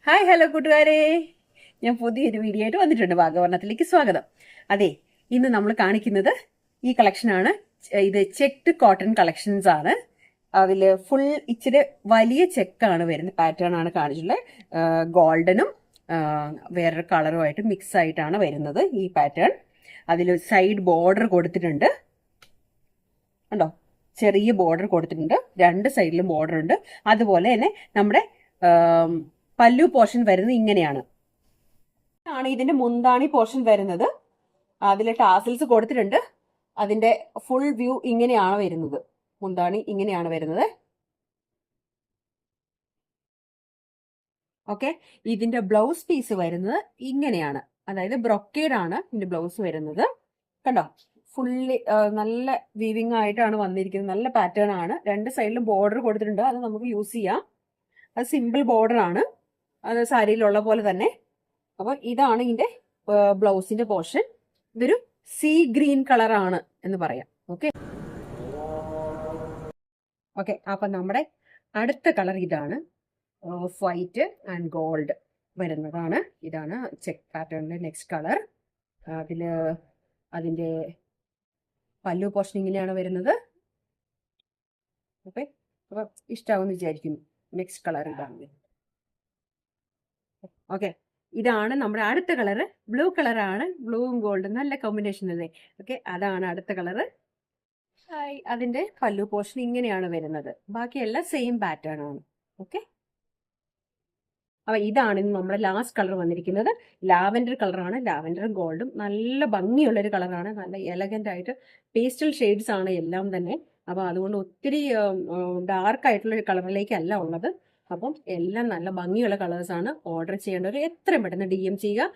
Hi hello കൂട്ടുകാരെ, ഞാൻ പുതിയൊരു വീഡിയോ ആയിട്ട് വന്നിട്ടുണ്ട്. വാഗവർണ്ണത്തിലേക്ക് സ്വാഗതം. അതെ, ഇന്ന് നമ്മൾ കാണിക്കുന്നത് ഈ കളക്ഷനാണ്. ഇത് ചെക്ഡ് കോട്ടൺ കളക്ഷൻസ് ആണ്. അതിൽ ഫുൾ ഇച്ചിരി വലിയ ചെക്കാണ് വരുന്നത്, പാറ്റേൺ ആണ് കാണിച്ചിട്ടുള്ളത്. ഗോൾഡനും വേറൊരു കളറുമായിട്ട് മിക്സ് ആയിട്ടാണ് വരുന്നത് ഈ പാറ്റേൺ. അതിൽ സൈഡ് ബോർഡർ കൊടുത്തിട്ടുണ്ട്, കണ്ടോ? ചെറിയ ബോർഡർ കൊടുത്തിട്ടുണ്ട്, രണ്ട് സൈഡിലും ബോർഡർ ഉണ്ട്. അതുപോലെ തന്നെ നമ്മുടെ പല്ലു പോർഷൻ വരുന്നത് ഇങ്ങനെയാണ്. ഇതിന്റെ മുന്താണി പോർഷൻ വരുന്നത്. അതിൽ ടാസിൽസ് കൊടുത്തിട്ടുണ്ട്. അതിന്റെ ഫുൾ വ്യൂ ഇങ്ങനെയാണ് വരുന്നത്. മുന്താണി ഇങ്ങനെയാണ് വരുന്നത്. ഓക്കെ, ഇതിന്റെ ബ്ലൗസ് പീസ് വരുന്നത് ഇങ്ങനെയാണ്. അതായത് ബ്രൊക്കേഡ് ആണ് ഇതിന്റെ ബ്ലൗസ് വരുന്നത്. കണ്ടോ? ഫുള്ളി നല്ല വീവിങ് ആയിട്ടാണ് വന്നിരിക്കുന്നത്. നല്ല പാറ്റേൺ ആണ്. രണ്ട് സൈഡിലും ബോർഡർ കൊടുത്തിട്ടുണ്ട്. അത് നമുക്ക് യൂസ് ചെയ്യാം. അത് സിമ്പിൾ ബോർഡർ ആണ്, അത് സാരിയിലുള്ള പോലെ തന്നെ. അപ്പൊ ഇതാണ് ഇതിന്റെ ബ്ലൗസിന്റെ പോർഷൻ. ഇതൊരു സീ ഗ്രീൻ കളറാണ് എന്ന് പറയാം. ഓക്കെ ഓക്കെ അപ്പൊ നമ്മുടെ അടുത്ത കളർ ഇതാണ്. ഓഫ് വൈറ്റ് ആൻഡ് ഗോൾഡ് വരുന്നതാണ്. ഇതാണ് ചെക്ക് പാറ്റേണിന്റെ നെക്സ്റ്റ് കളർ. അതിന്റെ പല്ലു പോർഷൻ ഇങ്ങനെയാണ് വരുന്നത്. ഓക്കെ, അപ്പൊ ഇഷ്ടാവെന്ന് വിചാരിക്കുന്നു. നെക്സ്റ്റ് കളർ ഇതാണ്. ഓക്കെ, ഇതാണ് നമ്മുടെ അടുത്ത കളറ്. ബ്ലൂ കളറാണ്. ബ്ലൂവും ഗോൾഡും നല്ല കോമ്പിനേഷൻ അല്ലേ? ഓക്കെ, അതാണ് അടുത്ത കളറ്. അതിന്റെ പല്ലു പോർഷൻ ഇങ്ങനെയാണ് വരുന്നത്. ബാക്കിയെല്ലാം സെയിം പാറ്റേൺ ആണ്. ഓക്കെ, അപ്പൊ ഇതാണ് നമ്മുടെ ലാസ്റ്റ് കളർ വന്നിരിക്കുന്നത്. ലാവൻഡർ കളറാണ്. ലാവൻഡറും ഗോൾഡും നല്ല ഭംഗിയുള്ള ഒരു കളറാണ്. നല്ല എലഗന്റ് ആയിട്ട് പേസ്റ്റൽ ഷെയ്ഡ്സ് ആണ് എല്ലാം തന്നെ. അപ്പൊ അതുകൊണ്ട് ഒത്തിരി ഡാർക്ക് ആയിട്ടുള്ള ഒരു കളറിലേക്കല്ല ഉള്ളത്. അപ്പം എല്ലാം നല്ല ഭംഗിയുള്ള കളേഴ്സാണ്. ഓർഡർ ചെയ്യേണ്ടവർ എത്രയും പെട്ടെന്ന് DM ചെയ്യുക.